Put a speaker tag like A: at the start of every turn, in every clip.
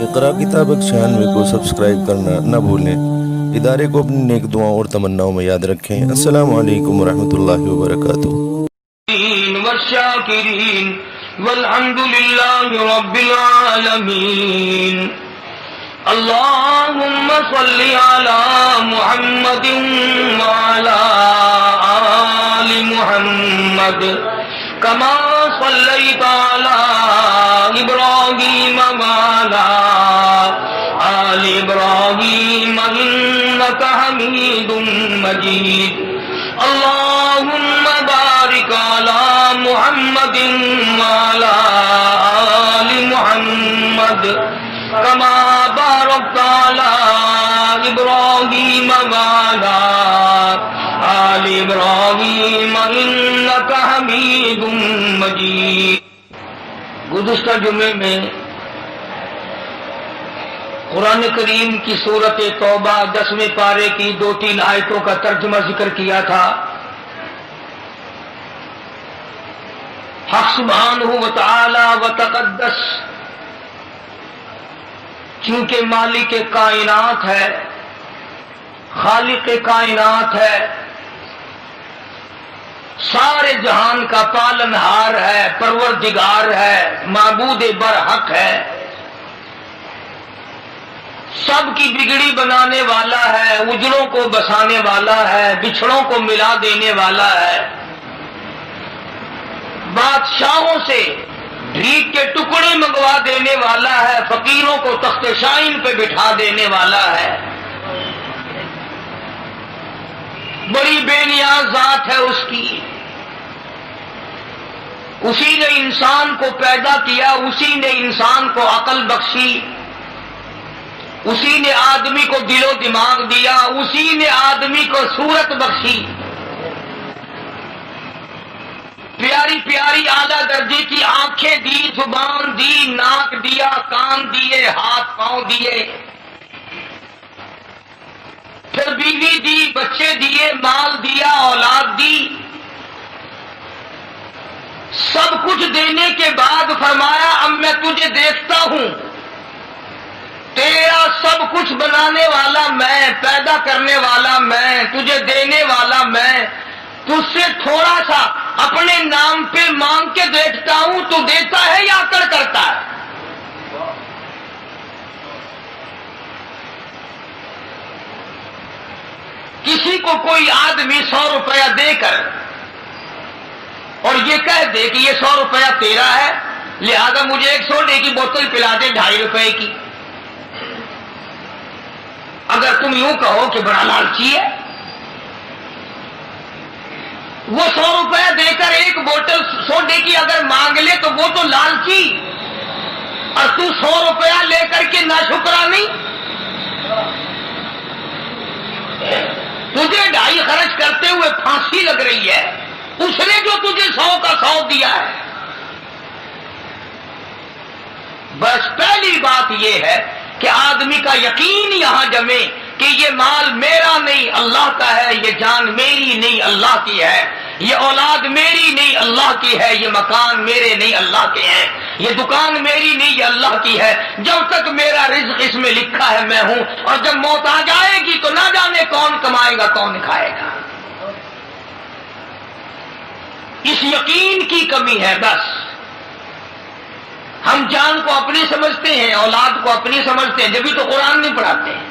A: اقرا کتاب 96 کو سبسکرائب کرنا نہ بھولیں۔ ادارے کو اپنی نیک دعاؤں اور تمناؤں میں یاد رکھیں۔ السلام علیکم ورحمۃ اللہ وبرکاتہ۔
B: والشاکرین والحمد للہ رب العالمین۔ اللہم صل علی محمد وعلی آل محمد کما صلیت علی ابراہیم وعلی آل ابراہیم انک حمید مجید۔ اللہم بارک علی محمد وعلی آل محمد کما بارکت علی ابراہیم وعلی آل ابراہیم انک حمید مجید۔ گزشتہ جمعے میں قرآن کریم کی سورۃ توبہ 10ویں پارے کی 2-3 آیتوں کا ترجمہ ذکر کیا تھا۔ حق سبحانہ و تعالی و تقدس چونکہ مالک کائنات ہے، خالق کائنات ہے، سارے جہان کا پالنہار ہے، پروردگار ہے، معبود برحق ہے، سب کی بگڑی بنانے والا ہے، اجڑوں کو بسانے والا ہے، بچھڑوں کو ملا دینے والا ہے، بادشاہوں سے بھیک کے ٹکڑے منگوا دینے والا ہے، فقیروں کو تخت شاہین پہ بٹھا دینے والا ہے۔ بڑی بے نیاز ذات ہے اس کی۔ اسی نے انسان کو پیدا کیا، اسی نے انسان کو عقل بخشی، اسی نے آدمی کو دل و دماغ دیا، اسی نے آدمی کو صورت بخشی، پیاری پیاری اعلیٰ درجے کی آنکھیں دی، زبان دی، ناک دیا، کان دیے، ہاتھ پاؤں دیے، پھر بیوی دی، بچے دیے، مال دیا، اولاد دی، سب کچھ دینے کے بعد فرمایا اب میں تجھے دیکھتا ہوں، تیرا سب کچھ بنانے والا میں، پیدا کرنے والا میں، تجھے دینے والا میں، تجھ سے تھوڑا سا اپنے نام پہ مانگ کے دیکھتا ہوں، تو دیتا ہے یا اکڑ کرتا ہے؟ کسی کو کوئی آدمی 100 روپیہ دے کر اور یہ کہہ دے کہ یہ 100 روپیہ تیرا ہے، لہذا مجھے 1 سوڈے کی بوتل پلا دے 2.5 روپے کی، اگر تم یوں کہو کہ بڑا لالچی ہے، وہ 100 روپیہ دے کر 1 بوتل سوڈے کی اگر مانگ لے تو وہ تو لالچی، اور تو 100 روپیہ لے کر کے ناشکرا نہیں؟ تجھے 2.5 خرچ کرتے ہوئے پھانسی لگ رہی ہے، اس نے جو تجھے 100 کا 100 دیا ہے۔ بس پہلی بات یہ ہے کہ آدمی کا یقین یہاں جمے کہ یہ مال میرا نہیں اللہ کا ہے، یہ جان میری نہیں اللہ کی ہے، یہ اولاد میری نہیں اللہ کی ہے، یہ مکان میرے نہیں اللہ کے ہیں، یہ دکان میری نہیں یہ اللہ کی ہے، جب تک میرا رزق اس میں لکھا ہے میں ہوں، اور جب موت آ جائے گی تو نہ جانے کون کمائے گا کون کھائے گا۔ اس یقین کی کمی ہے بس۔ ہم جان کو اپنی سمجھتے ہیں، اولاد کو اپنی سمجھتے ہیں، جبھی تو قرآن نہیں پڑھاتے ہیں،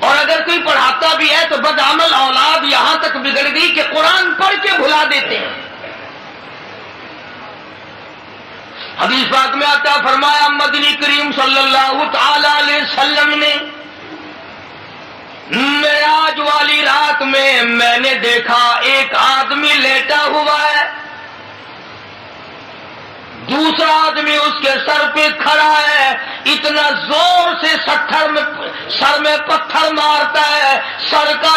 B: اور اگر کوئی پڑھاتا بھی ہے تو بدعمل اولاد یہاں تک بگڑ گئی کہ قرآن پڑھ کے بھلا دیتے ہیں۔ حدیث پاک میں آتا فرمایا مدنی کریم صلی اللہ تعالی علیہ وسلم نے معراج والی رات میں نے دیکھا ایک آدمی لیٹا ہوا ہے، دوسرا آدمی اس کے سر پہ کھڑا ہے، اتنا زور سے سر میں پتھر مارتا ہے، سر کا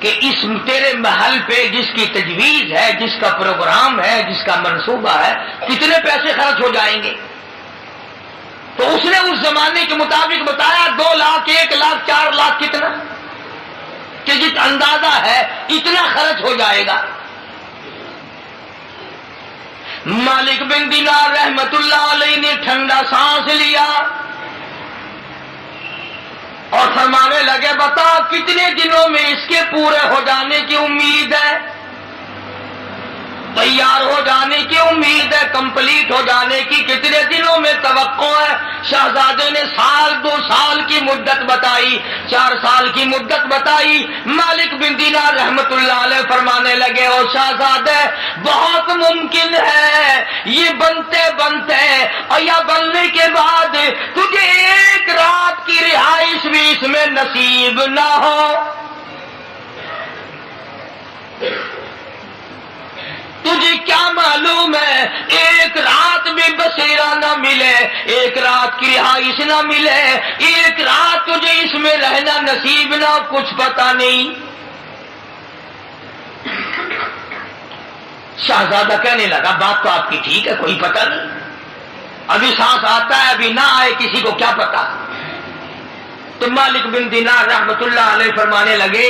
B: کہ اس تیرے محل پہ جس کی تجویز ہے، جس کا پروگرام ہے، جس کا منصوبہ ہے، کتنے پیسے خرچ ہو جائیں گے؟ تو اس نے اس زمانے کے مطابق بتایا 2 لاکھ، 1 لاکھ، 4 لاکھ، کتنا کہ جس اندازہ ہے اتنا خرچ ہو جائے گا۔ مالک بن دینار رحمت اللہ علیہ نے ٹھنڈا سانس لیا اور فرمانے لگے بتا کتنے دنوں میں اس کے پورے ہو جانے کی امید ہے، تیار ہو جانے کی امید ہے، کمپلیٹ ہو جانے کی کتنے دنوں میں توقع ہے؟ شہزادے نے 2 سال کی مدت بتائی، 4 سال کی مدت بتائی۔ مالک بن دینار رحمت اللہ علیہ فرمانے لگے او شہزادے بہت ممکن ہے یہ بنتے بنتے اور یا بننے کے بعد تجھے 1 رات کی رہائش بھی اس میں نصیب نہ ہو۔ تجھے کیا معلوم ہے 1 رات میں بسیرا نہ ملے، 1 رات کی رہائش نہ ملے، 1 رات تجھے اس میں رہنا نصیب نہ، کچھ پتا نہیں۔ شہزادہ کہنے لگا بات تو آپ کی ٹھیک ہے، کوئی پتہ نہیں، ابھی سانس آتا ہے ابھی نہ آئے، کسی کو کیا پتا۔ تو مالک بن دینار رحمت اللہ علیہ فرمانے لگے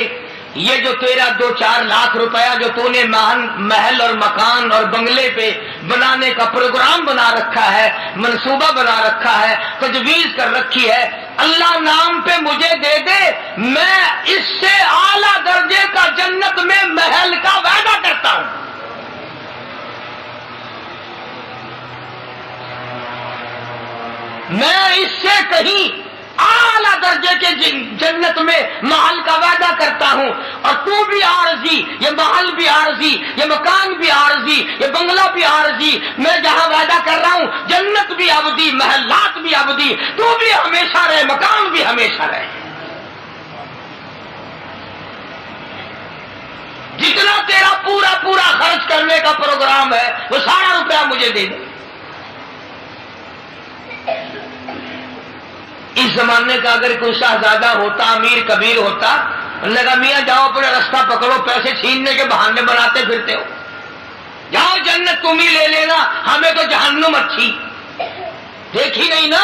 B: یہ جو تیرا 2-4 لاکھ روپیہ جو تو نے محل اور مکان اور بنگلے پہ بنانے کا پروگرام بنا رکھا ہے، منصوبہ بنا رکھا ہے، تجویز کر رکھی ہے، اللہ نام پہ مجھے دے دے، میں اس سے اعلیٰ درجے کا جنت میں محل کا وعدہ کرتا ہوں۔ میں اس سے کہیں اعلیٰ درجے کے جنت میں محل کا وعدہ کرتا ہوں، اور تو بھی عارضی، یہ محل بھی عارضی، یہ مکان بھی عارضی، یہ بنگلہ بھی عارضی، میں جہاں وعدہ کر رہا ہوں جنت بھی ابدی، محلات بھی ابدی، تو بھی ہمیشہ رہے، مکان بھی ہمیشہ رہے۔ جتنا تیرا پورا خرچ کرنے کا پروگرام ہے وہ سارا روپیہ مجھے دے دے۔ اس زمانے کا اگر کوئی شہزادہ ہوتا، امیر کبیر ہوتا، انہوں نے کہا میاں جاؤ اپنا راستہ پکڑو، پیسے چھیننے کے بہانے بناتے پھرتے ہو، جاؤ جنت تم ہی لے لینا، ہمیں تو جہنم اچھی دیکھی نہیں نا۔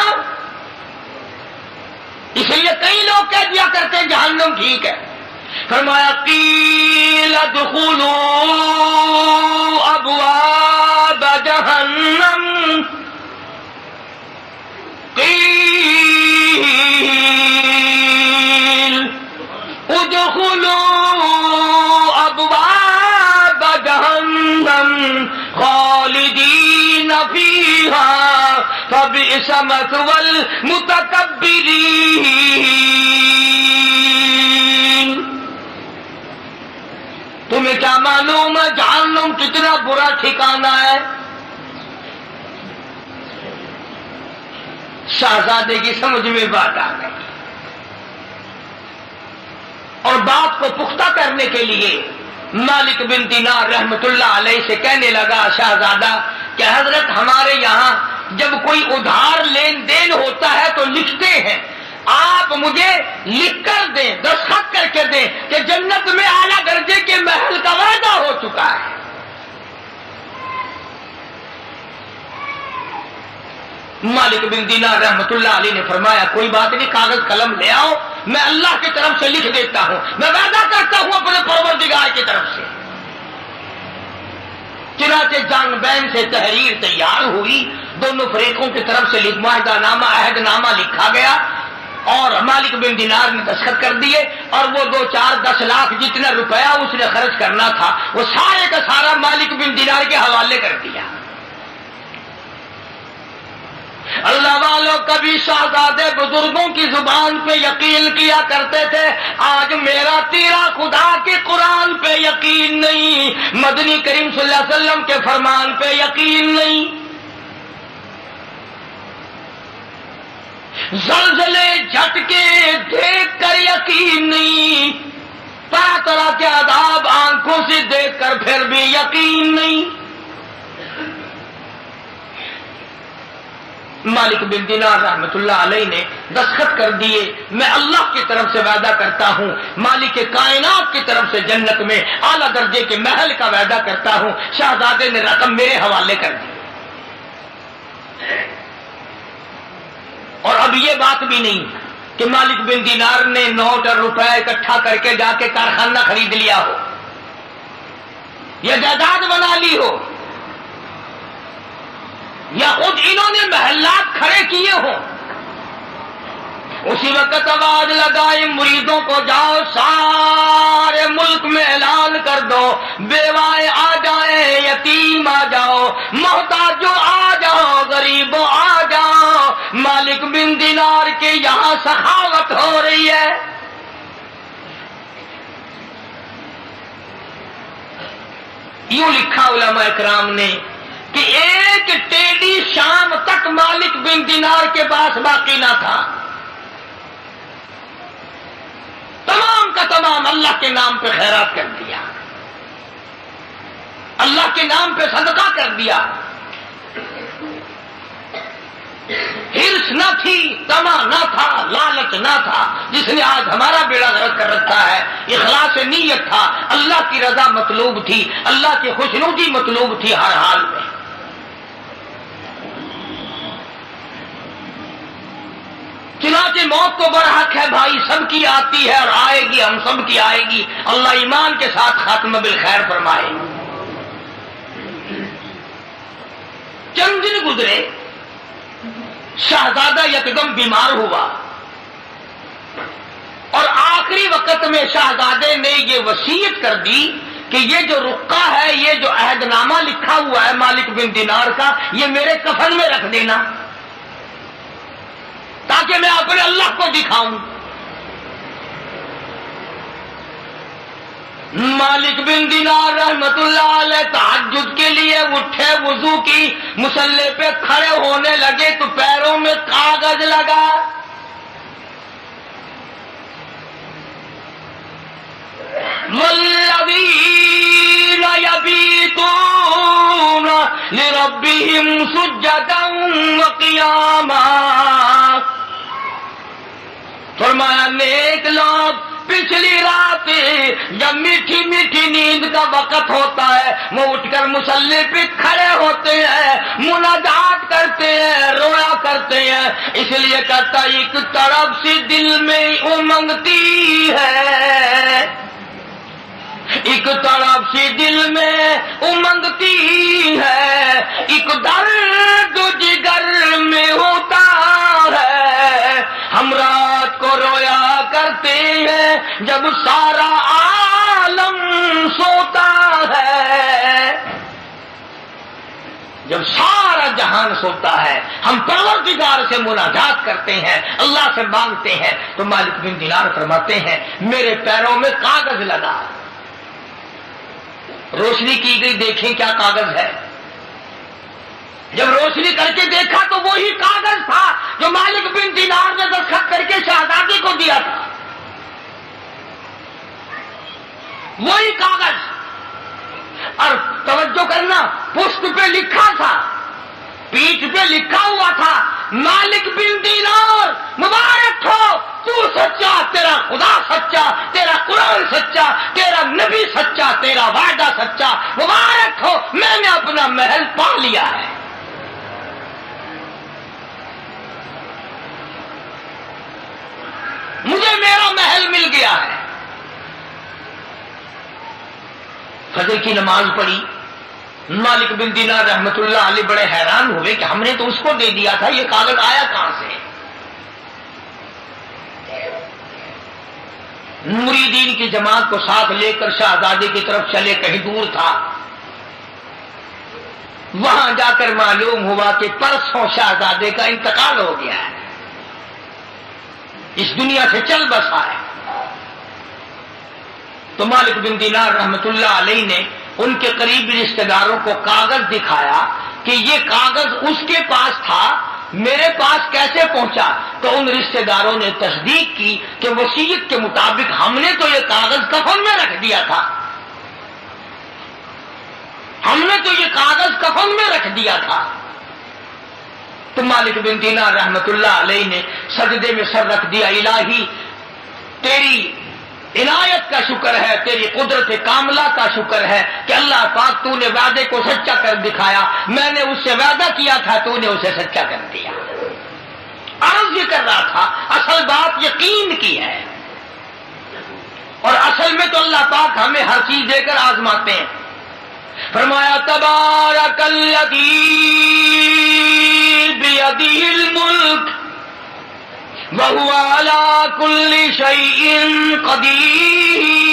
B: اس لیے کئی لوگ کہہ دیا کرتے جہنم ٹھیک ہے۔ فرمایا قیل ادخلوا ابواب جہنم، ادخلوا ابواب جہنم خالدین فیہا فبئس مثوى المتکبرین۔ تمہیں کیا معلوم ہے جہنم کتنا برا ٹھکانہ ہے؟ شہزادے کی سمجھ میں بات آ گئی، اور بات کو پختہ کرنے کے لیے مالک بن دینار رحمت اللہ علیہ سے کہنے لگا شہزادہ کہ حضرت ہمارے یہاں جب کوئی ادھار لین دین ہوتا ہے تو لکھتے ہیں، آپ مجھے لکھ کر دیں، دستخط کر کے دیں کہ جنت میں اعلیٰ درجے کے محل کا وعدہ ہو چکا ہے۔ مالک بن دینار رحمت اللہ علیہ نے فرمایا کوئی بات نہیں، کاغذ قلم لے آؤ، میں اللہ کی طرف سے لکھ دیتا ہوں، میں وعدہ کرتا ہوں اپنے پروردگار کی طرف سے۔ چنانچہ جان بین سے تحریر تیار ہوئی، دونوں فریقوں کی طرف سے معاہدہ نامہ، عہد نامہ لکھا گیا، اور مالک بن دینار نے دستخط کر دیے، اور وہ 2-4-10 لاکھ جتنا روپیہ اس نے خرچ کرنا تھا وہ سارے کا سارا مالک بن دینار کے حوالے کر دیا۔ اللہ والوں کبھی شہزادے بزرگوں کی زبان پہ یقین کیا کرتے تھے، آج میرا تیرا خدا کے قرآن پہ یقین نہیں، مدنی کریم صلی اللہ علیہ وسلم کے فرمان پہ یقین نہیں، زلزلے جھٹکے دیکھ کر یقین نہیں، طرح طرح کے عذاب آنکھوں سے دیکھ کر پھر بھی یقین نہیں۔ مالک بن دینار رحمت اللہ علیہ نے دستخط کر دیے، میں اللہ کی طرف سے وعدہ کرتا ہوں، مالک کائنات کی طرف سے جنت میں اعلیٰ درجے کے محل کا وعدہ کرتا ہوں۔ شہزادے نے رقم میرے حوالے کر دی، اور اب یہ بات بھی نہیں کہ مالک بن دینار نے نوٹ اور روپے اکٹھا کر کے جا کے کارخانہ خرید لیا ہو یا جائیداد بنا لی ہو یا خود انہوں نے محلات کھڑے کیے ہوں۔ اسی وقت آواز لگائی مریدوں کو، جاؤ سارے ملک میں اعلان کر دو، بیوائیں آ جائیں، یتیم آ جاؤ، محتاجوں آ جاؤ، غریبوں آ جاؤ، مالک بن دینار کے یہاں سخاوت ہو رہی ہے۔ یوں لکھا علماء اکرام نے کہ ایک ٹیڑی شام تک مالک بن دینار کے پاس باقی نہ تھا، تمام کا تمام اللہ کے نام پہ خیرات کر دیا، اللہ کے نام پہ صدقہ کر دیا۔ ہرس نہ تھی، طمع نہ تھا، لالچ نہ تھا، جس نے آج ہمارا بیڑا غرق کر رکھا ہے۔ اخلاص نیت تھا، اللہ کی رضا مطلوب تھی، اللہ کی خوشنودی مطلوب تھی ہر حال میں۔ چنانچہ موت تو برحق ہے بھائی، سب کی آتی ہے اور آئے گی، ہم سب کی آئے گی، اللہ ایمان کے ساتھ خاتمہ بالخیر فرمائے۔ چند دن گزرے، شہزادہ یکدم بیمار ہوا، اور آخری وقت میں شہزادے نے یہ وصیت کر دی کہ یہ جو رقہ ہے، یہ جو عہد نامہ لکھا ہوا ہے مالک بن دینار کا، یہ میرے کفن میں رکھ دینا تاکہ میں اپنے اللہ کو دکھاؤں۔ مالک بن دینار رحمت اللہ علیہ تہجد کے لیے اٹھے، وضو کی، مصلی پہ کھڑے ہونے لگے تو پیروں میں کاغذ لگا۔ والذین یبیتون لربہم سجدا وقیاما، فرمایا نیک لوگ پچھلی رات جب میٹھی میٹھی نیند کا وقت ہوتا ہے وہ اٹھ کر مصلی پہ کھڑے ہوتے ہیں، مناجات کرتے ہیں، رویا کرتے ہیں، اس لیے کہتا ایک طرف سے دل میں امنگتی ہے، ایک طرف سے دل میں امنگتی ہے، ایک درد جگر میں ہوتا ہے، ہم رات کو رویا کرتے ہیں جب سارا عالم سوتا ہے، جب سارا جہان سوتا ہے ہم پروردگار سے مناجات کرتے ہیں، اللہ سے مانگتے ہیں۔ تو مالک بن دینار فرماتے ہیں میرے پیروں میں کاغذ لگا، روشنی کی گئی، دیکھیں کیا کاغذ ہے۔ جب روشنی کر کے دیکھا تو وہی کاغذ تھا جو مالک بن دینار نے دستخط کر کے شہزادی کو دیا تھا، وہی کاغذ، اور توجہ کرنا پشت پہ لکھا تھا، پیٹھ پہ لکھا ہوا تھا مالک بن دینار مبارک ہو، تو سچا، تیرا خدا سچا، تیرا قرآن سچا، تیرا نبی سچا، تیرا وعدہ سچا، مبارک ہو، میں نے اپنا محل پا لیا ہے۔ مجھے میرا محل مل گیا ہے۔ فجر کی نماز پڑھی، مالک بن دینار رحمت اللہ علیہ بڑے حیران ہوئے کہ ہم نے تو اس کو دے دیا تھا، یہ کاغذ آیا کہاں سے؟ مریدین کی جماعت کو ساتھ لے کر شہزادے کی طرف چلے، کہیں دور تھا، وہاں جا کر معلوم ہوا کہ پرسوں شہزادے کا انتقال ہو گیا ہے، اس دنیا سے چل بسا ہے۔ تو مالک بن دینار رحمت اللہ علیہ نے ان کے قریبی رشتہ داروں کو کاغذ دکھایا کہ یہ کاغذ اس کے پاس تھا، میرے پاس کیسے پہنچا؟ تو ان رشتہ داروں نے تصدیق کی کہ وصیت کے مطابق ہم نے تو یہ کاغذ کفن میں رکھ دیا تھا، ہم نے تو یہ کاغذ کفن میں رکھ دیا تھا۔ تو مالک بن دینار رحمت اللہ علیہ نے سجدے میں سر رکھ دیا، الہی تیری عنایت کا شکر ہے، تیری قدرت کاملہ کا شکر ہے کہ اللہ پاک تو نے وعدے کو سچا کر دکھایا، میں نے اس سے وعدہ کیا تھا، تو نے اسے سچا کر دیا۔ عرض یہ کر رہا تھا اصل بات یقین کی ہے، اور اصل میں تو اللہ پاک ہمیں ہر چیز دے کر آزماتے ہیں۔ فرمایا تبارک الذی بیدہ الملک وَهُوَ عَلَى كُلِّ شَيْءٍ قَدِيرٌ۔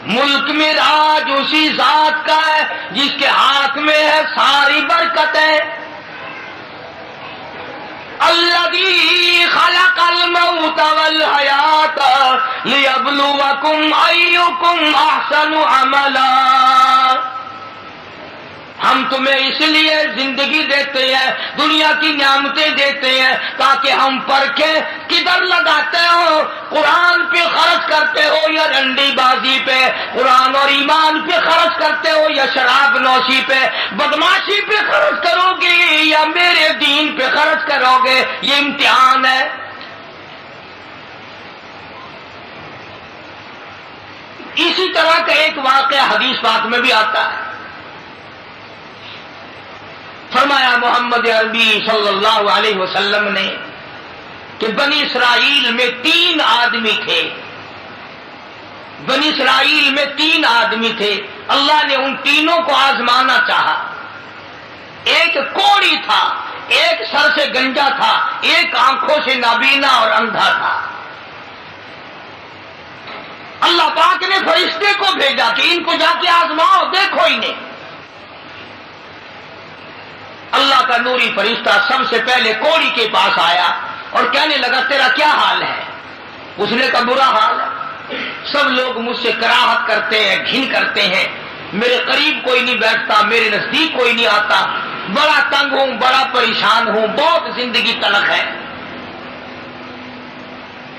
B: ملک میں راج اسی ذات کا ہے جس کے ہاتھ میں ہے ساری برکتیں۔ الذی خلق الموت والحیات لیبلوکم ایکم احسن عملا۔ ہم تمہیں اس لیے زندگی دیتے ہیں، دنیا کی نعمتیں دیتے ہیں تاکہ ہم پرکھیں کدھر لگاتے ہو، قرآن پہ خرچ کرتے ہو یا رنڈی بازی پہ، قرآن اور ایمان پہ خرچ کرتے ہو یا شراب نوشی پہ، بدماشی پہ خرچ کرو گے یا میرے دین پہ خرچ کرو گے، یہ امتحان ہے۔ اسی طرح کا ایک واقعہ حدیث پاک میں بھی آتا ہے۔ فرمایا محمد عربی صلی اللہ علیہ وسلم نے کہ بنی اسرائیل میں 3 آدمی تھے، بنی اسرائیل میں 3 آدمی تھے، اللہ نے ان تینوں کو آزمانا چاہا۔ ایک کوڑی تھا، ایک سر سے گنجا تھا، ایک آنکھوں سے نابینا اور اندھا تھا۔ اللہ پاک نے فرشتے کو بھیجا کہ ان کو جا کے آزماؤ، دیکھو انہیں۔ اللہ کا نوری فرشتہ سب سے پہلے کوڑی کے پاس آیا اور کہنے لگا تیرا کیا حال ہے؟ اس نے کہا برا حال ہے، سب لوگ مجھ سے کراہت کرتے ہیں، گھن کرتے ہیں، میرے قریب کوئی نہیں بیٹھتا، میرے نزدیک کوئی نہیں آتا، بڑا تنگ ہوں، بڑا پریشان ہوں، بہت زندگی تلخ ہے،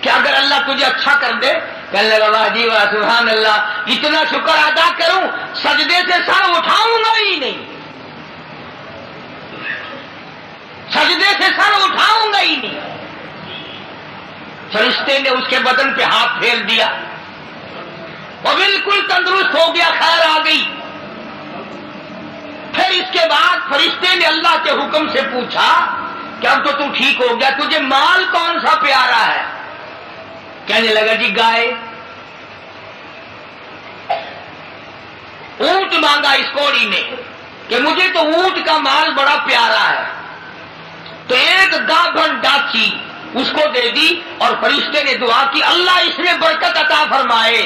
B: کہ اگر اللہ تجھے اچھا کر دے، کہنے لگا واہ جی واہ سبحان اللہ، اتنا شکر ادا کروں سجدے سے سر اٹھاؤں گا ہی نہیں، سجدے سے سر اٹھاؤں گا ہی نہیں۔ فرشتے نے اس کے بدن پہ ہاتھ پھیر دیا، وہ بالکل تندرست ہو گیا، خیر آ گئی۔ پھر اس کے بعد فرشتے نے اللہ کے حکم سے پوچھا کہ اب تو ٹھیک ہو گیا، تجھے مال کون سا پیارا ہے؟ کہنے لگا جی گائے۔ اونٹ مانگا اس کوڑی نے کہ مجھے تو اونٹ کا مال بڑا پیارا ہے، تو ایک گابھن ڈاچی اس کو دے دی، اور فرشتے نے دعا کی اللہ اس میں برکت عطا فرمائے۔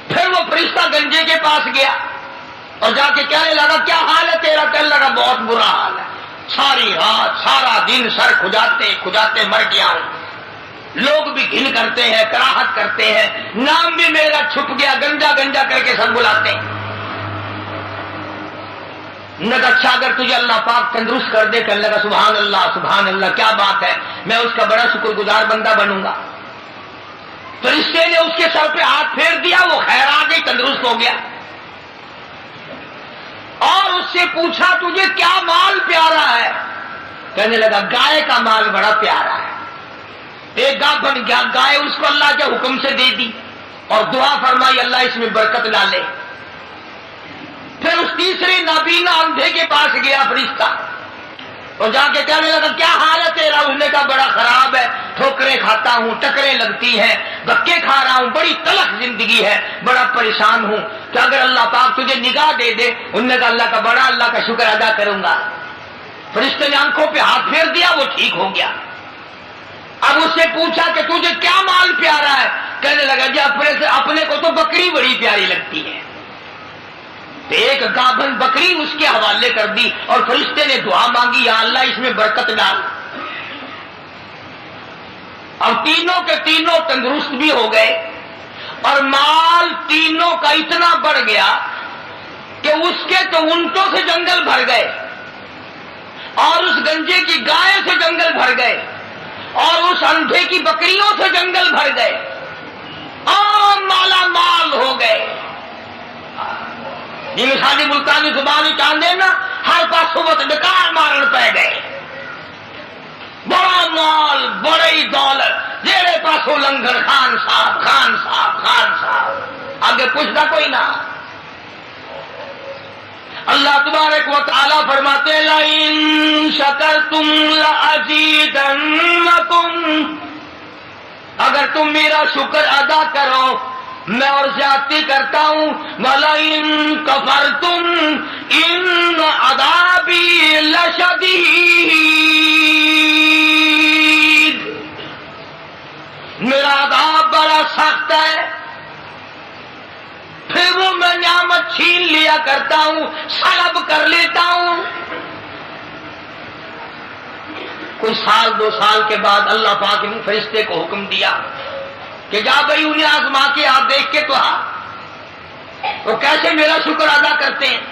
B: پھر وہ فرشتہ گنجے کے پاس گیا اور جا کے کہنے لگا کیا حال ہے تیرا؟ کہنے لگا بہت برا حال ہے، ساری رات سارا دن سر کھجاتے کھجاتے مر گیا ہوں، لوگ بھی گھن کرتے ہیں، کراہت کرتے ہیں، نام بھی میرا چھپ گیا، گنجا گنجا کر کے سب بلاتے ہیں۔ اچھا اگر تجھے اللہ پاک تندرست کر دے، کہنے لگا سبحان اللہ کیا بات ہے، میں اس کا بڑا شکر گزار بندہ بنوں گا۔ فرشتے نے اس کے سر پہ ہاتھ پھیر دیا، وہ خیر آ گئی، تندرست ہو گیا، اور اس سے پوچھا تجھے کیا مال پیارا ہے؟ کہنے لگا گائے کا مال بڑا پیارا ہے۔ ایک گابھن گائے اس کو اللہ کے حکم سے دے دی اور دعا فرمائی اللہ اس میں برکت ڈالے۔ پھر اس تیسرے نابینا اندھے کے پاس گیا فرشتہ اور جا کے کہنے لگا کیا حال ہے تیرا؟ اس نے کہا بڑا خراب ہے، ٹھوکریں کھاتا ہوں، ٹکریں لگتی ہیں، دھکے کھا رہا ہوں، بڑی تلخ زندگی ہے، بڑا پریشان ہوں، کہ اگر اللہ پاک تجھے نگاہ دے دے۔ انہوں نے کہا اللہ کا شکر ادا کروں گا۔ فرشتے نے آنکھوں پہ ہاتھ پھیر دیا، وہ ٹھیک ہو گیا۔ اب اس سے پوچھا کہ تجھے کیا مال پیارا ہے؟ کہنے لگا جی اپنے کو تو بکری بڑی پیاری لگتی ہے۔ ایک گابھن بکری اس کے حوالے کر دی اور فرشتے نے دعا مانگی یا اللہ اس میں برکت ڈال۔ اور تینوں کے تینوں تندرست بھی ہو گئے اور مال تینوں کا اتنا بڑھ گیا کہ اس کے تو اونٹوں سے جنگل بھر گئے اور اس گنجے کی گائے سے جنگل بھر گئے اور اس اندھے کی بکریوں سے جنگل بھر گئے اور مالا مال ہو گئے۔ جی ساری ملتانی زبان چاہتے نا ہر پاسوں وقت ڈکار مارن پہ گئے، بڑا مال بڑی دولت جیڑے پاسوں لنگر خان صاحب خان صاحب خان صاحب، آگے پوچھتا کوئی نہ۔ اللہ تبارک و تعالیٰ فرماتے ہیں لَئِن شَكَرْتُمْ لَأَزِيدَنَّكُمْ، اگر تم میرا شکر ادا کرو میں اور زیادتی کرتا ہوں، وَلَئِن كَفَرْتُمْ إِنَّ عَذَابِي لَشَدِيدٌ، میرا عذاب بڑا سخت ہے۔ پھر وہ میں نعمت چھین لیا کرتا ہوں، سلب کر لیتا ہوں۔ کوئی سال دو سال کے بعد اللہ پاک نے فرشتے کو حکم دیا کہ جا بھائی انہیں آزما کے آپ دیکھ کے تو وہ کیسے میرا شکر ادا کرتے ہیں۔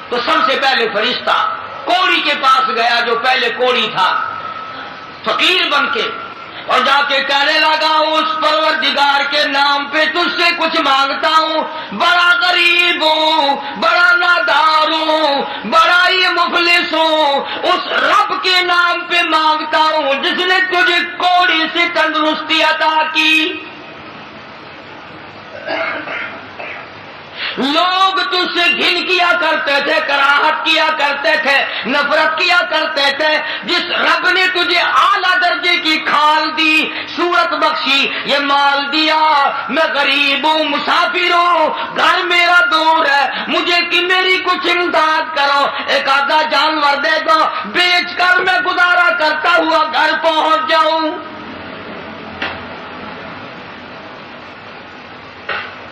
B: تو سب سے پہلے فرشتہ کوڑی کے پاس گیا جو پہلے کوڑی تھا، فقیر بن کے، اور جا کے کہنے لگا اس پروردگار کے نام پہ تجھ سے کچھ مانگتا ہوں، بڑا غریب ہوں، بڑا نادار ہوں، بڑا ہی مفلس ہوں، اس رب کے نام پہ مانگتا ہوں جس نے تجھے کوڑی سے تندرستی عطا کی۔ لوگ تجھ سے گھن کیا کرتے تھے، کراہت کیا کرتے تھے، نفرت کیا کرتے تھے، جس رب نے تجھے اعلیٰ درجے کی کھال دی، صورت بخشی، یہ مال دیا، میں غریب ہوں، مسافر ہوں، گھر میرا دور ہے، مجھے کہ میری کچھ امداد کرو، ایک آدھا جانور دے دو، بیچ کر میں گزارا کرتا ہوا گھر پہنچ جاؤں۔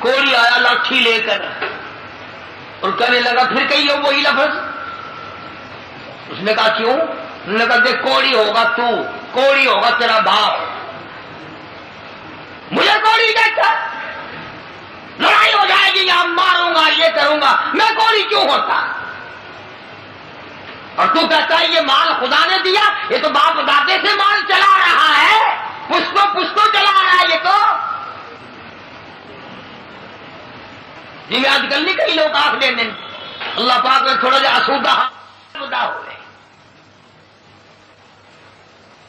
B: کوڑی آیا لاٹھی لے کر اور کہنے لگا پھر کہیے وہی لفظ۔ اس نے کہا کیوں؟ انہوں نے کہا دیکھ کوڑی ہوگا تو، کوڑی ہوگا تیرا باپ، مجھے کوڑی دیکھتا، لڑائی ہو جائے گی یا ماروں گا یہ کروں گا، میں کوڑی کیوں ہوتا؟ اور تو کہتا ہے یہ مال خدا نے دیا، یہ تو باپ دادے سے مال چلا رہا ہے، پشتوں پشتوں چلا رہا ہے یہ تو۔ جی میں آج کل نہیں کئی لوگ آنکھ دینے اللہ پاک نے تھوڑا جا اسودہ ہوئے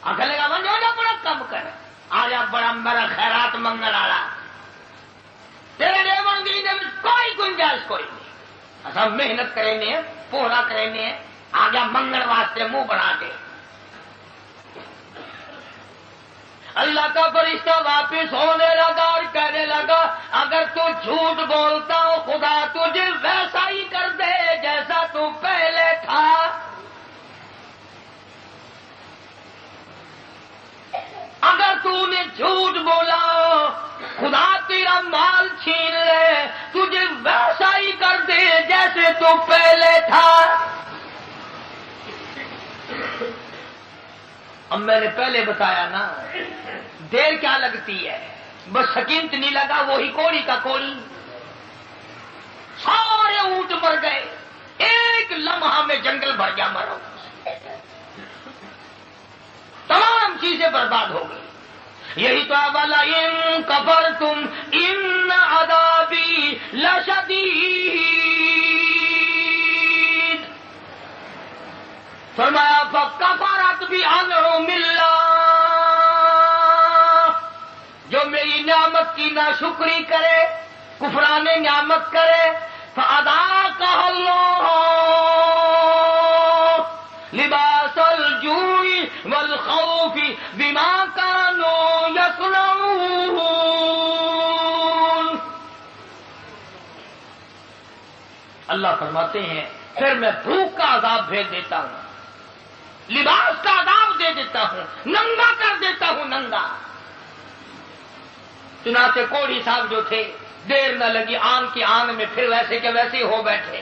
B: آنکھ لگا من جو بڑا کم کر آج آپ بڑا میرا خیرات منگل آ رہا تیرے ریون دی میں کوئی گنجائش کوئی نہیں، اصا محنت کریں پورا کریں آ گیا منگل واسطے منہ بنا کے۔ اللہ کا فرشتہ واپس ہونے لگا اور کہنے لگا اگر تو جھوٹ بولتا ہو خدا تجھے ویسا ہی کر دے جیسا تو پہلے تھا۔ اگر تو نے جھوٹ بولا خدا تیرا مال چھین لے، تجھے ویسا ہی کر دے جیسے تو پہلے تھا۔ اب میں نے پہلے بتایا نا دیر کیا لگتی ہے، بس سکینت نہیں لگا وہی کوڑی کا کوڑی، سارے اونٹ مر گئے، ایک لمحہ میں جنگل بھر گیا مرو، تمام چیزیں برباد ہو گئی۔ یہی تو وَلَئِن كَفَرْتُمْ إِنَّ عَذَابِي لَشَدِيدٌ، فرمایا فَكَفَرَتْ بِأَنْعُمِ اللَّهِ، جو میری نعمت کی ناشکری کرے، کفران نعمت کرے، فَأَذَاقَهَا اللَّهُ لِبَاسَ الْجُوعِ وَالْخَوْفِ بِمَا كَانُوا يَصْنَعُونَ۔ اللہ فرماتے ہیں پھر میں بھوک کا عذاب بھیج دیتا ہوں، لباس کا عذاب دے دیتا ہوں، ننگا کر دیتا ہوں ننگا۔ چنانچہ کوڑی صاحب جو تھے دیر نہ لگی آن کی آن میں پھر ویسے کے ویسے ہو بیٹھے۔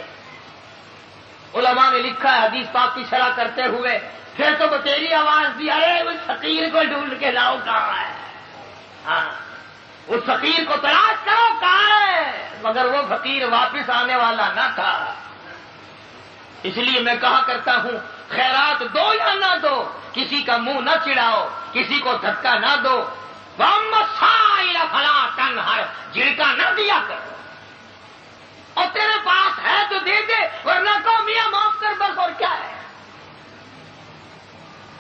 B: علماء نے لکھا ہے حدیث پاک کی شرح کرتے ہوئے پھر تو بتیری آواز دی ارے اس فقیر کو ڈھونڈ کے لاؤ کہاں ہے، ہاں اس فقیر کو تلاش کرو کہاں ہے، مگر وہ فقیر واپس آنے والا نہ تھا۔ اس لیے میں کہا کرتا ہوں خیرات دو یا نہ دو، کسی کا منہ نہ چڑھاؤ، کسی کو دھکا نہ دو، وَأَمَّا السَّائِلَ فَلَا تَنْهَرْ، جھڑکا نہ دیا کرو۔ اور تیرے پاس ہے تو دے دے، ورنہ کہو میاں معاف کر بس، اور کیا ہے۔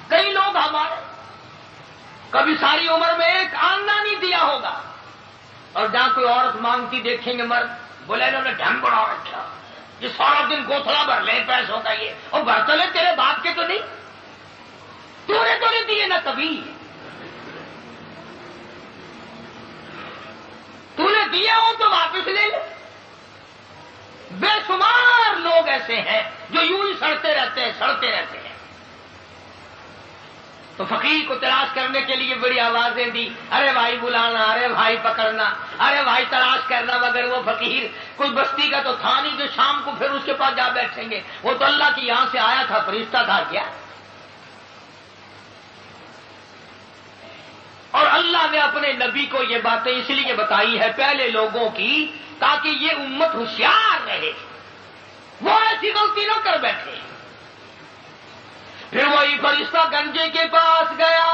B: کئی لوگ ہمارے کبھی ساری عمر میں ایک آنا نہیں دیا ہوگا، اور جہاں کوئی عورت مانگتی دیکھیں گے مرد، بولے انہوں نے ڈھنگ بڑھا رکھا، یہ سارا دن گوتھلا بھر لیں پیسوں کا، یہ اور برتلے تیرے باپ کے تو نہیں، تو نے تو نہیں دیے نہ کبھی، تو نے دیا ہو تو واپس لے لے۔ بے شمار لوگ ایسے ہیں جو یوں ہی سڑتے رہتے ہیں، سڑتے رہتے ہیں۔ تو فقیر کو تلاش کرنے کے لیے بڑی آوازیں دی، ارے بھائی بلانا، ارے بھائی پکڑنا، ارے بھائی تلاش کرنا، مگر وہ فقیر کوئی بستی کا تو تھا نہیں جو شام کو پھر اس کے پاس جا بیٹھیں گے، وہ تو اللہ کی یہاں سے آیا تھا، فرشتہ تھا کیا؟ اور اللہ نے اپنے نبی کو یہ باتیں اس لیے بتائی ہے پہلے لوگوں کی، تاکہ یہ امت ہوشیار رہے، وہ ایسی غلطی نہ کر بیٹھے۔ پھر وہی فرشتہ گنجے کے پاس گیا،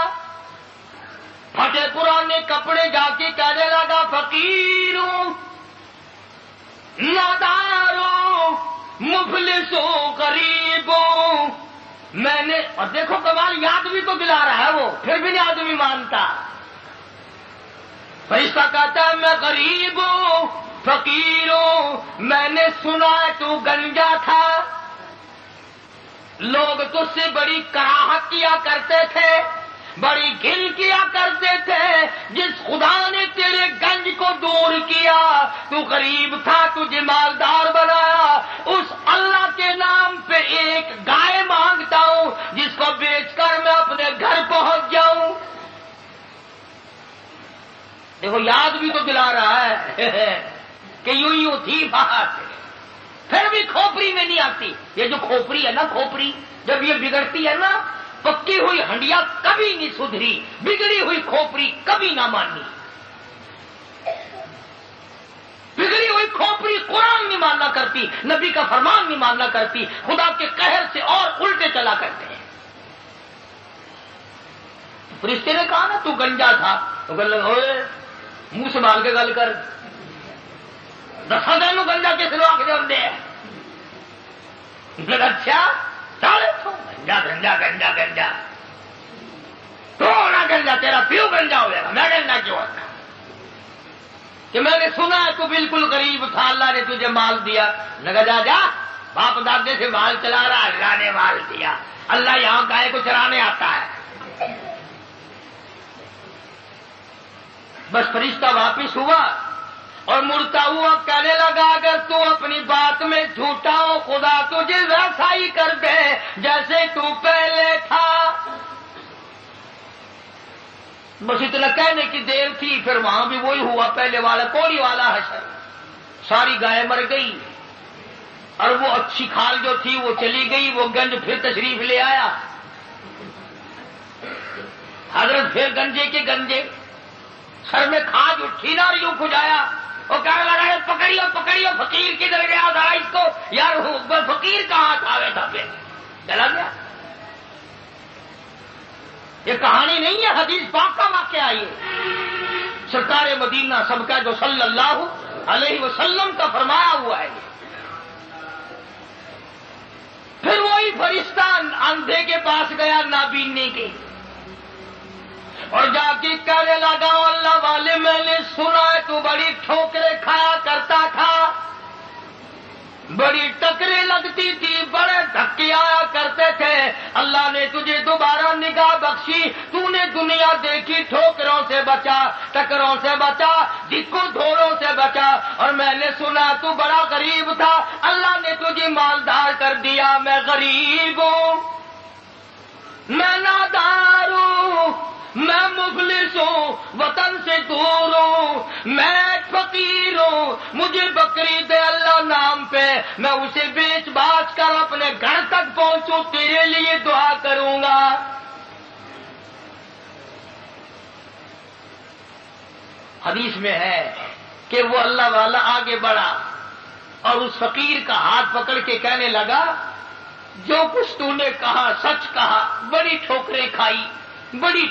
B: پھٹے پرانے کپڑے جا کے کہنے لگا، فقیروں، ناداروں، مفلسوں، غریبوں، میں نے، اور دیکھو کمال، یاد بھی تو دلا رہا ہے وہ، پھر بھی نہیں آدمی مانتا۔ فرشتہ کہتا ہے میں غریب ہوں، فقیر ہوں، میں نے سنا ہے تو گنجا تھا، لوگ تجھ سے بڑی کراہت کیا کرتے تھے، بڑی گھن کیا کرتے تھے، جس خدا نے تیرے گنج کو دور کیا، تو غریب تھا تجھے مالدار بنایا، اس اللہ کے نام پہ ایک گائے مانگتا ہوں جس کو بیچ کر میں اپنے گھر پہنچ جاؤں۔ دیکھو یاد بھی تو دلا رہا ہے کہ یوں تھی بات، پھر بھی کھوپڑی میں نہیں آتی۔ یہ جو کھوپڑی ہے نا، کھوپڑی جب یہ بگڑتی ہے نا، پکی ہوئی ہنڈیا کبھی نہیں سدھری، بگڑی ہوئی کھوپڑی کبھی نہ مانی۔ بگڑی ہوئی کھوپڑی قرآن نہیں ماننا کرتی، نبی کا فرمان نہیں ماننا کرتی، خدا کے قہر سے اور الٹے چلا کرتے ہیں۔ فرشتے نے کہا نا تو گنجا تھا، تو اوئے منہ سنبھال کے گل کر، دسا دن گنجا کس نے آخر آدھے ہیں؟ اچھا گنجا گنجا گنجا گنجا تو ہونا گنجا، تیرا پیو گنجا ہو جائے گا، میں گنجا کیوں ہوتا کہ میں نے سنا ہے تو بالکل غریب تھا، اللہ نے تجھے مال دیا۔ لگا جا جا، باپ دادے سے مال چلا رہا، اللہ نے مال دیا، اللہ یہاں گائے کو چرانے آتا ہے۔ بس فرشتہ واپس ہوا اور مڑتا ہوا کہنے لگا، اگر تو اپنی بات میں جھوٹا ہو، خدا تجھے ویسا ہی کر دے جیسے تو پہلے تھا۔ بس اتنا کہنے کی دیر تھی، پھر وہاں بھی وہی ہوا، پہلے والا کوڑی والا حشر، ساری گائے مر گئی، اور وہ اچھی کھال جو تھی وہ چلی گئی، وہ گنج پھر تشریف لے آیا۔ حضرت پھر گنجے کے گنجے، سر میں کھاج اٹھی نا اور یوں کھجایا، وہ کہنے لگا پکڑیو پکڑیو، فقیر کدھر گیا ذرا اس کو، یار فقیر کہاں تھا، تھا پھر چلا گیا۔ یہ کہانی نہیں ہے، حدیث پاک کا واقعہ، یہ سرکار مدینہ سب کا جو صلی اللہ علیہ وسلم کا فرمایا ہوا ہے۔ پھر وہی فرشتہ اندھے کے پاس گیا نابینے کے، اور جا کے کہنے لگا، اللہ والے میں نے سنا ہے تو بڑی ٹھوکریں کھایا کرتا تھا، بڑی ٹکریں لگتی تھی، بڑے دھکے آیا کرتے تھے، اللہ نے تجھے دوبارہ نگاہ بخشی، تو نے دنیا دیکھی، ٹھوکروں سے بچا، ٹکروں سے بچا، دکو دھوڑوں سے بچا، اور میں نے سنا تو بڑا غریب تھا، اللہ نے تجھے مالدار کر دیا۔ میں غریب ہوں، میں نادار ہوں، میں مفلس ہوں، وطن سے دور ہوں، میں فقیر ہوں، مجھے بکری دے اللہ نام پہ، میں اسے بیچ باچ کر اپنے گھر تک پہنچوں، تیرے لیے دعا کروں گا۔ حدیث میں ہے کہ وہ اللہ والا آگے بڑھا اور اس فقیر کا ہاتھ پکڑ کے کہنے لگا، جو کچھ تو نے کہا سچ کہا، بڑی ٹھوکریں کھائی، بڑی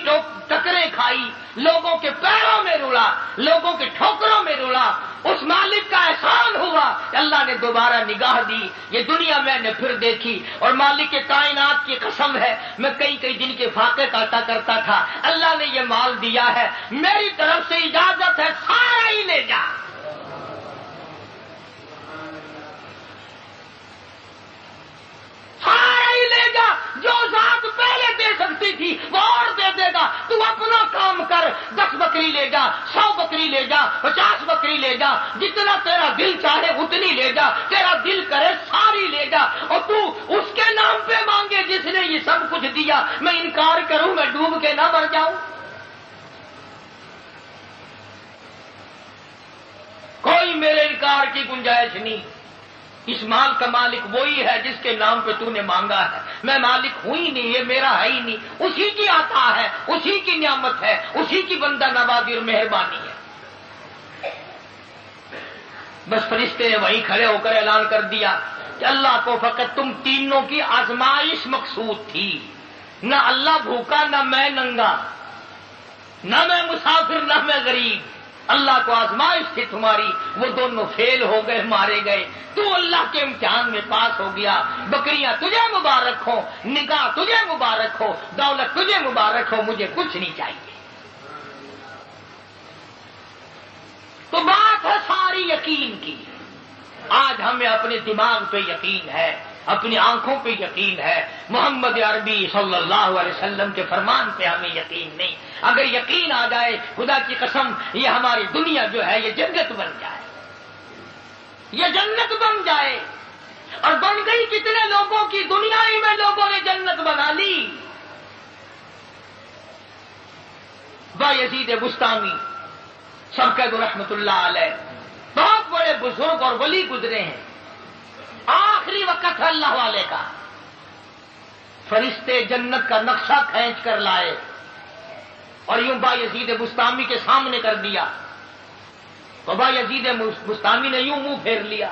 B: ٹکریں کھائی، لوگوں کے پیروں میں رلا، لوگوں کے ٹھوکروں میں رلا، اس مالک کا احسان ہوا کہ اللہ نے دوبارہ نگاہ دی، یہ دنیا میں نے پھر دیکھی، اور مالک کے کائنات کی قسم ہے میں کئی کئی دن کے فاقے کاٹا کرتا تھا، اللہ نے یہ مال دیا ہے، میری طرف سے اجازت ہے سارا ہی لے جا۔ سارا ہی لے جا، جو ذات پہلے دے سکتی تھی وہ اور دے دے گا، تو اپنا کام کر، 10 بکری لے جا، 100 بکری لے جا، 50 بکری لے جا، جتنا تیرا دل چاہے اتنی لے جا، تیرا دل کرے ساری لے جا، اور تو اس کے نام پہ مانگے جس نے یہ سب کچھ دیا، میں انکار کروں میں ڈوب کے نہ مر جاؤں؟ کوئی میرے انکار کی گنجائش نہیں۔ اس مال کا مالک وہی ہے جس کے نام پہ تو نے مانگا ہے، میں مالک ہوں ہی نہیں، یہ میرا ہے ہی نہیں، اسی کی عطا ہے، اسی کی نعمت ہے، اسی کی بندہ نوازی اور مہربانی ہے۔ بس فرشتے نے وہیں کھڑے ہو کر اعلان کر دیا کہ اللہ کو فقط تم تینوں کی آزمائش مقصود تھی، نہ اللہ بھوکا، نہ میں ننگا، نہ میں مسافر، نہ میں غریب، اللہ کو آزمائش تھی تمہاری، وہ دونوں فیل ہو گئے، مارے گئے، تو اللہ کے امتحان میں پاس ہو گیا، بکریاں تجھے مبارک ہو، نگاہ تجھے مبارک ہو، دولت تجھے مبارک ہو، مجھے کچھ نہیں چاہیے۔ تو بات ہے ساری یقین کی۔ آج ہمیں اپنے دماغ پہ یقین ہے، اپنی آنکھوں پہ یقین ہے، محمد عربی صلی اللہ علیہ وسلم کے فرمان پہ ہمیں یقین نہیں۔ اگر یقین آ جائے خدا کی قسم یہ ہماری دنیا جو ہے یہ جنت بن جائے، یہ جنت بن جائے، اور بن گئی کتنے لوگوں کی، دنیا ہی میں لوگوں نے جنت بنا لی۔ بایزید بستامی سبکت رحمت اللہ علیہ بہت بڑے بزرگ اور ولی گزرے ہیں، آخری وقت ہے اللہ والے کا، فرشتے جنت کا نقشہ کھینچ کر لائے اور یوں بایزید بستامی کے سامنے کر دیا، تو بایزید بستامی نے یوں منہ پھیر لیا،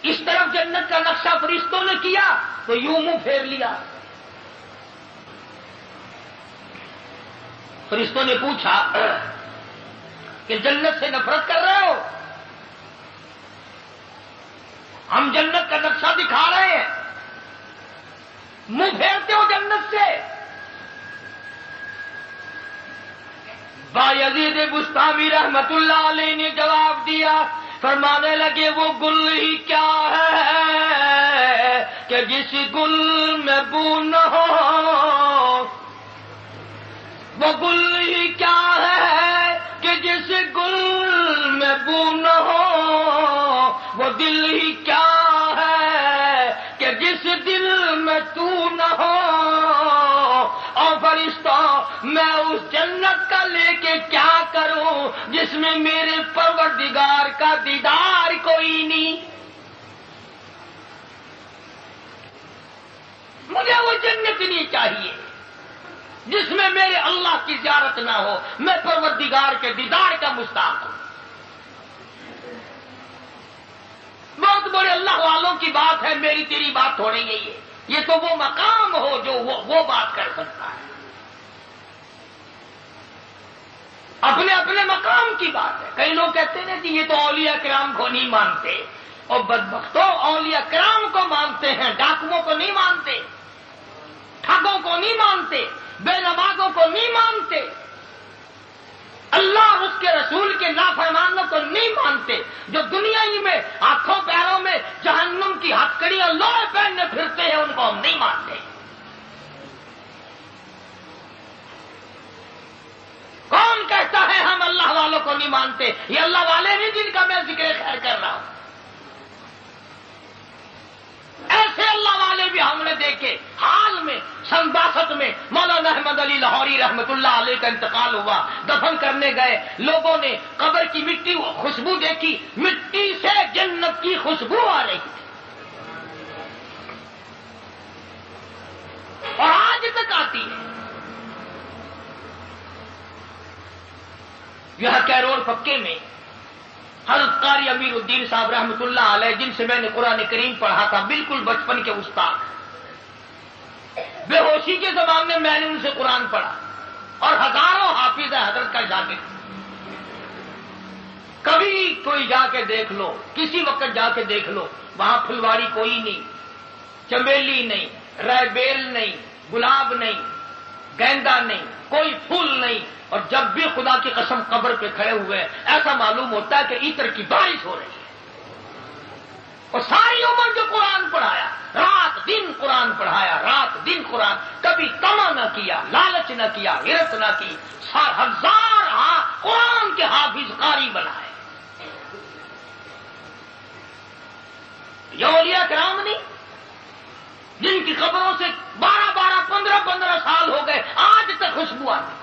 B: اس طرف جنت کا نقشہ فرشتوں نے کیا تو یوں منہ پھیر لیا۔ فرشتوں نے پوچھا کہ جنت سے نفرت کر رہے ہو؟ ہم جنت کا نقشہ دکھا رہے ہیں، منہ پھیرتے ہو جنت سے؟ بایزید بستامی رحمت اللہ علیہ نے جواب دیا، فرمانے لگے وہ گل ہی کیا ہے کہ جس گل میں بو نہ ہو، وہ گل ہی کیا ہے کہ جس گل میں بو نہ ہو، وہ دل ہی کیا ہے کہ جس دل میں تو نہ ہو، اور فرشتوں میں اس جنت کا لے کے کیا کروں جس میں میرے پروردگار کا دیدار کوئی نہیں؟ مجھے وہ جنت نہیں چاہیے جس میں میرے اللہ کی زیارت نہ ہو، میں پروردگار کے دیدار کا مشتاق ہوں۔ بہت بڑے اللہ والوں کی بات ہے، میری تیری بات ہو رہی ہے، یہ تو وہ مقام ہو جو وہ بات کر سکتا ہے، اپنے اپنے مقام کی بات ہے۔ کئی لوگ کہتے ہیں کہ یہ تو اولیاء کرام کو نہیں مانتے، اور بدبختوں اولیاء کرام کو مانتے ہیں، ڈاکوؤں کو نہیں مانتے، ٹھگوں کو نہیں مانتے، بے نمازوں کو نہیں مانتے، اللہ اور اس کے رسول کے نافرمانوں کو نہیں مانتے، جو دنیا ہی میں ہاتھوں پیروں میں جہنم کی ہتکڑیاں لوہے پہننے پھرتے ہیں، ان کو ہم نہیں مانتے۔ کون کہتا ہے ہم اللہ والوں کو نہیں مانتے؟ یہ اللہ والے نہیں جن کا میں ذکر خیر کر رہا ہوں، ایسے اللہ والے بھی ہم نے دیکھے۔ حال میں سن 62 میں مولانا احمد علی لاہوری رحمت اللہ علیہ کا انتقال ہوا، دفن کرنے گئے، لوگوں نے قبر کی مٹی خوشبو دیکھی، مٹی سے جنت کی خوشبو آ رہی تھی، اور آج تک آتی ہے۔ یہاں کیرول پکے میں حضرت قاری امیر الدین صاحب رحمت اللہ علیہ، جن سے میں نے قرآن کریم پڑھا تھا، بالکل بچپن کے استاد، بے ہوشی کے زمانے میں نے ان سے قرآن پڑھا، اور ہزاروں حافظ ہے حضرت کا شاگرد۔ کبھی کوئی جا کے دیکھ لو، کسی وقت جا کے دیکھ لو، وہاں پھلواری کوئی نہیں، چمیلی نہیں، ریبیل نہیں، گلاب نہیں، گیندا نہیں، کوئی پھول نہیں، اور جب بھی خدا کی قسم قبر پہ کھڑے ہوئے ایسا معلوم ہوتا ہے کہ عطر کی بارش ہو رہی ہے۔ اور ساری عمر جو قرآن پڑھایا، رات دن قرآن پڑھایا، رات دن قرآن، کبھی طمع نہ کیا، لالچ نہ کیا، غیرت نہ کی، ہزار قرآن کے حافظ قاری بنائے۔ یہ اولیاء کرام نہیں جن کی قبروں سے 12 15 سال ہو گئے آج تک خوشبو آتی۔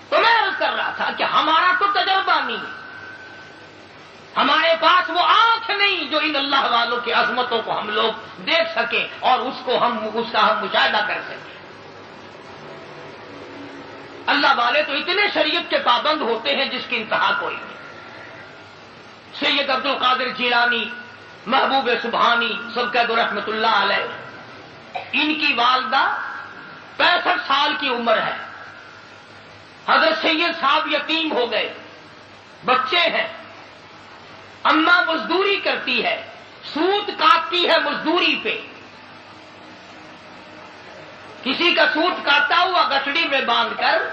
B: تو میں عرض کر رہا تھا کہ ہمارا تو تجربہ نہیں، ہمارے پاس وہ آنکھ نہیں جو ان اللہ والوں کی عظمتوں کو ہم لوگ دیکھ سکیں اور اس کا ہم مشاہدہ کر سکیں۔ اللہ والے تو اتنے شریعت کے پابند ہوتے ہیں جس کی انتہا کوئی نہیں۔ سید عبد القادر جیلانی، محبوب سبحانی سبقت رحمت اللہ علیہ، ان کی والدہ 65 سال کی عمر ہے، حضرت سید صاحب یتیم ہو گئے، بچے ہیں، اماں مزدوری کرتی ہے، سوت کاٹتی ہے مزدوری پہ، کسی کا سوت کاٹتا ہوا گٹڑی میں باندھ کر،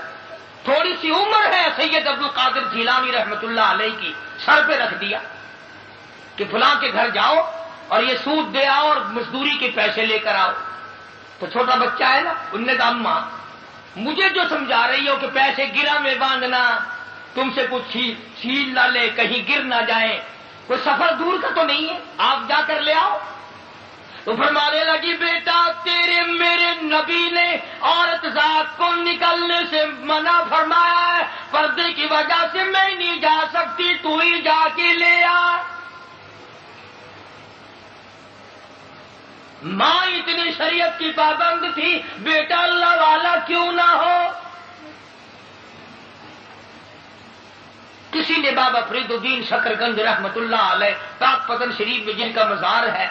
B: تھوڑی سی عمر ہے سید عبد القادر جیلانی رحمت اللہ علیہ کی، سر پہ رکھ دیا کہ فلاں کے گھر جاؤ اور یہ سود دے آؤ اور مزدوری کے پیسے لے کر آؤ۔ تو چھوٹا بچہ ہے نا، انہوں نے کہا اماں مجھے جو سمجھا رہی ہو کہ پیسے گرا میں باندھنا، تم سے کچھ چھین نہ لے، کہیں گر نہ جائیں، کوئی سفر دور کا تو نہیں ہے، آپ جا کر لے آؤ۔ تو فرمانے لگی بیٹا تیرے میرے نبی نے عورت ذات کو نکلنے سے منع فرمایا ہے، پردے کی وجہ سے میں نہیں جا سکتی، تو ہی جا کے لے آ۔ ماں اتنی شریعت کی پابند تھی، بیٹا اللہ والا کیوں نہ ہو۔ کسی نے بابا فرید الدین شکر گنج رحمت اللہ علیہ پاک پتن شریف میں جن کا مزار ہے،